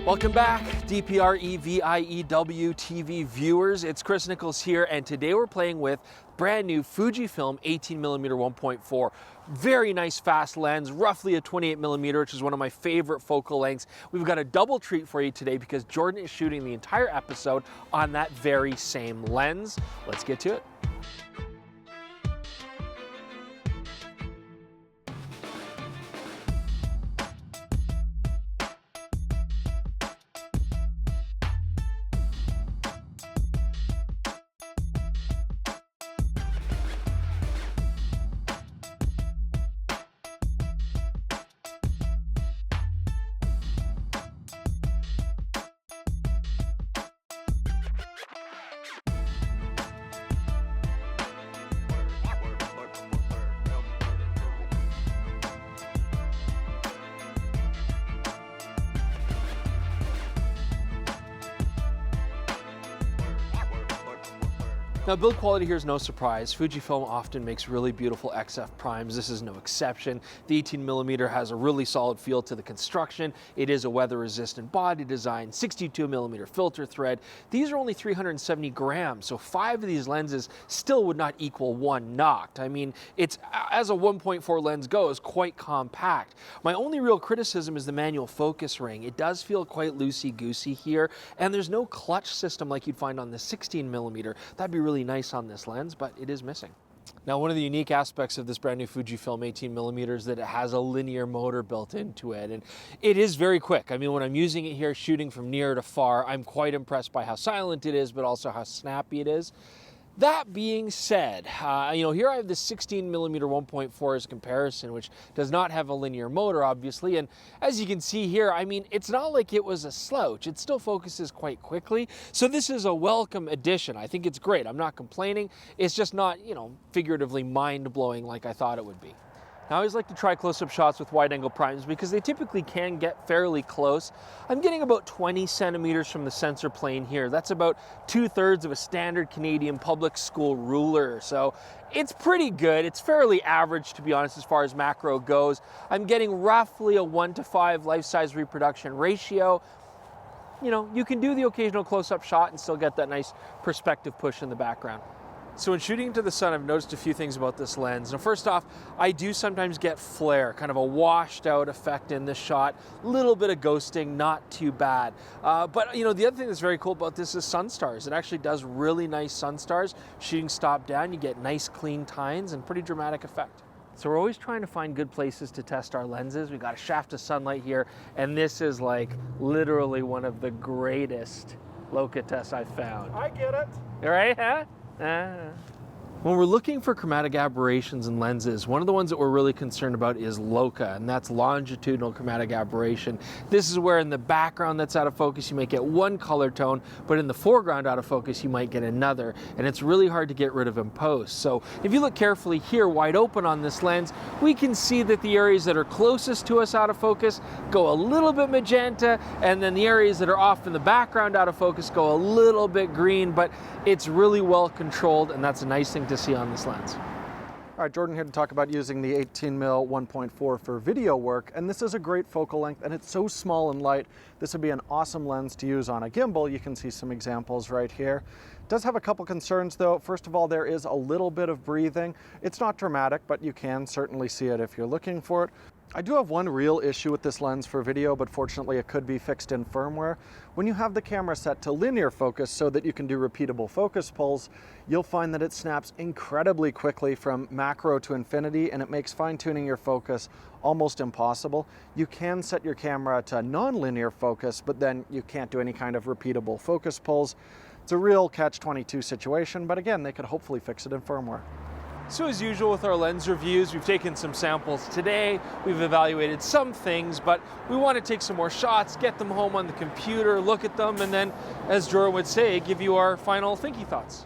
Welcome back, DPREVIEW TV viewers. It's Chris Nichols here, and today we're playing with brand new Fujifilm 18mm 1.4. Very nice fast lens, roughly a 28mm, which is one of my favorite focal lengths. We've got a double treat for you today because Jordan is shooting the entire episode on that very same lens. Let's get to it. Now, build quality here is no surprise. Fujifilm often makes really beautiful XF primes. This is no exception. The 18mm has a really solid feel to the construction. It is a weather-resistant body design, 62mm filter thread. These are only 370 grams, so 5 of these lenses still would not equal 1 knocked. I mean, it's, as a 1.4 lens goes, quite compact. My only real criticism is the manual focus ring. It does feel quite loosey-goosey here, and there's no clutch system like you'd find on the 16mm. That'd be really nice on this lens, but it is missing. Now, one of the unique aspects of this brand new Fujifilm 18mm is that it has a linear motor built into it, and it is very quick. I mean, when I'm using it here, shooting from near to far, I'm quite impressed by how silent it is, but also how snappy it is. That being said, here I have the 16mm 1.4 as comparison, which does not have a linear motor, obviously. And as you can see here, I mean, it's not like it was a slouch. It still focuses quite quickly. So this is a welcome addition. I think it's great. I'm not complaining. It's just not, figuratively mind-blowing like I thought it would be. I always like to try close-up shots with wide-angle primes because they typically can get fairly close. I'm getting about 20 centimeters from the sensor plane here. That's about 2/3 of a standard Canadian public school ruler. So it's pretty good. It's fairly average, to be honest, as far as macro goes. I'm getting roughly a 1:5 life-size reproduction ratio. You can do the occasional close-up shot and still get that nice perspective push in the background. So when shooting into the sun, I've noticed a few things about this lens. Now, first off, I do sometimes get flare, kind of a washed out effect in this shot. A little bit of ghosting, not too bad. But the other thing that's very cool about this is sun stars. It actually does really nice sun stars. Shooting stop down, you get nice clean tines and pretty dramatic effect. So we're always trying to find good places to test our lenses. We've got a shaft of sunlight here, and this is like literally one of the greatest Bokeh tests I've found. I get it. All right, huh? When we're looking for chromatic aberrations in lenses, one of the ones that we're really concerned about is LOCA, and that's longitudinal chromatic aberration. This is where in the background that's out of focus, you might get one color tone, but in the foreground out of focus, you might get another, and it's really hard to get rid of in post. So if you look carefully here, wide open on this lens, we can see that the areas that are closest to us out of focus go a little bit magenta, and then the areas that are off in the background out of focus go a little bit green, but it's really well controlled, and that's a nice thing to see on this lens. All right, Jordan here to talk about using the 18mm 1.4 for video work, and this is a great focal length, and it's so small and light. This would be an awesome lens to use on a gimbal. You can see some examples right here. It does have a couple concerns though. First of all, there is a little bit of breathing. It's not dramatic, but you can certainly see it if you're looking for it. I do have one real issue with this lens for video, but fortunately it could be fixed in firmware. When you have the camera set to linear focus so that you can do repeatable focus pulls, you'll find that it snaps incredibly quickly from macro to infinity, and it makes fine-tuning your focus almost impossible. You can set your camera to non-linear focus, but then you can't do any kind of repeatable focus pulls. It's a real catch-22 situation, but again, they could hopefully fix it in firmware. So as usual with our lens reviews, we've taken some samples today, we've evaluated some things, but we want to take some more shots, get them home on the computer, look at them, and then, as Jordan would say, give you our final thinky thoughts.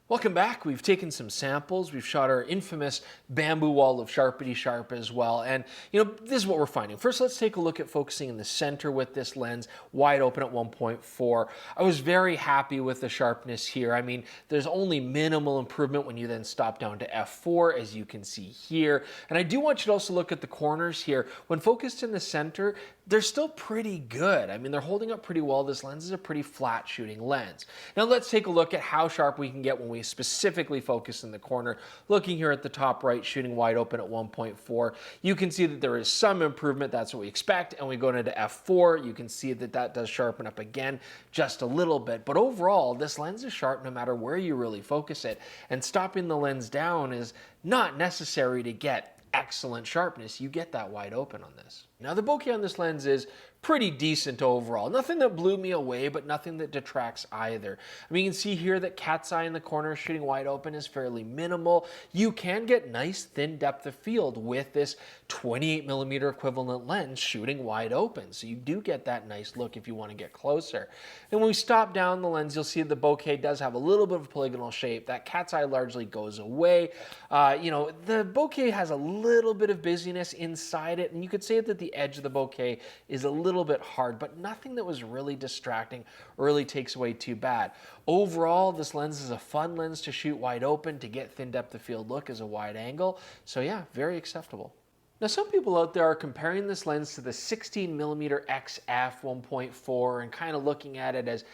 Welcome back. We've taken some samples. We've shot our infamous bamboo wall of Sharpity Sharp as well. And this is what we're finding. First, let's take a look at focusing in the center with this lens, wide open at 1.4. I was very happy with the sharpness here. I mean, there's only minimal improvement when you then stop down to f4, as you can see here. And I do want you to also look at the corners here. When focused in the center, they're still pretty good. I mean, they're holding up pretty well. This lens is a pretty flat shooting lens. Now let's take a look at how sharp we can get when we specifically focus in the corner. Looking here at the top right, shooting wide open at 1.4, you can see that there is some improvement. That's what we expect. And we go into f4, you can see that that does sharpen up again just a little bit. But overall, this lens is sharp no matter where you really focus it. And stopping the lens down is not necessary to get excellent sharpness. You get that wide open on this. Now the bokeh on this lens is pretty decent overall. Nothing that blew me away, but nothing that detracts either. I mean, you can see here that cat's eye in the corner shooting wide open is fairly minimal. You can get nice thin depth of field with this 28mm equivalent lens shooting wide open. So you do get that nice look if you want to get closer. And when we stop down the lens, you'll see the bokeh does have a little bit of a polygonal shape. That cat's eye largely goes away. The bokeh has a little bit of busyness inside it, and you could say that the edge of the bokeh is a little bit hard, but nothing that was really distracting or really takes away too bad. Overall, this lens is a fun lens to shoot wide open, to get thin depth of field look as a wide angle. So yeah, very acceptable. Now, some people out there are comparing this lens to the 16mm XF 1.4 and kind of looking at it as,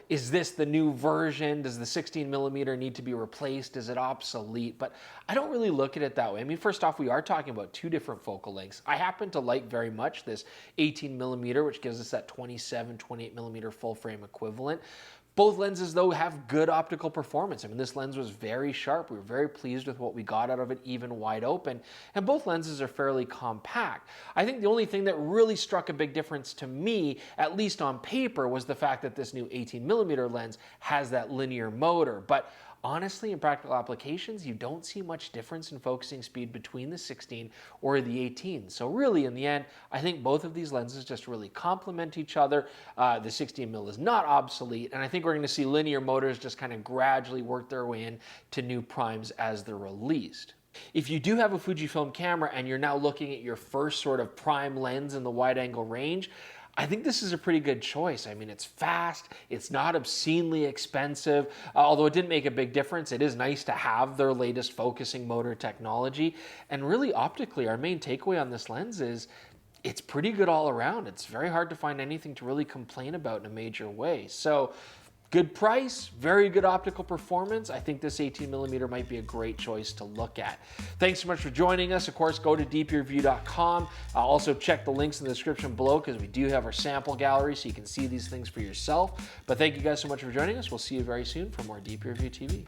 is this the new version? Does the 16mm need to be replaced? Is it obsolete? But I don't really look at it that way. I mean, first off, we are talking about two different focal lengths. I happen to like very much this 18mm, which gives us that 28mm full frame equivalent. Both lenses, though, have good optical performance. I mean, this lens was very sharp. We were very pleased with what we got out of it, even wide open. And both lenses are fairly compact. I think the only thing that really struck a big difference to me, at least on paper, was the fact that this new 18mm lens has that linear motor. But honestly, in practical applications, you don't see much difference in focusing speed between the 16 or the 18. So really, in the end, I think both of these lenses just really complement each other. The 16mm is not obsolete, and I think we're going to see linear motors just kind of gradually work their way in to new primes as they're released. If you do have a Fujifilm camera and you're now looking at your first sort of prime lens in the wide angle range, I think this is a pretty good choice. I mean, it's fast, it's not obscenely expensive, although it didn't make a big difference. It is nice to have their latest focusing motor technology. And really optically, our main takeaway on this lens is it's pretty good all around. It's very hard to find anything to really complain about in a major way. So good price, very good optical performance. I think this 18mm might be a great choice to look at. Thanks so much for joining us. Of course, go to dpreview.com. Also check the links in the description below because we do have our sample gallery so you can see these things for yourself. But thank you guys so much for joining us. We'll see you very soon for more Deep Review TV.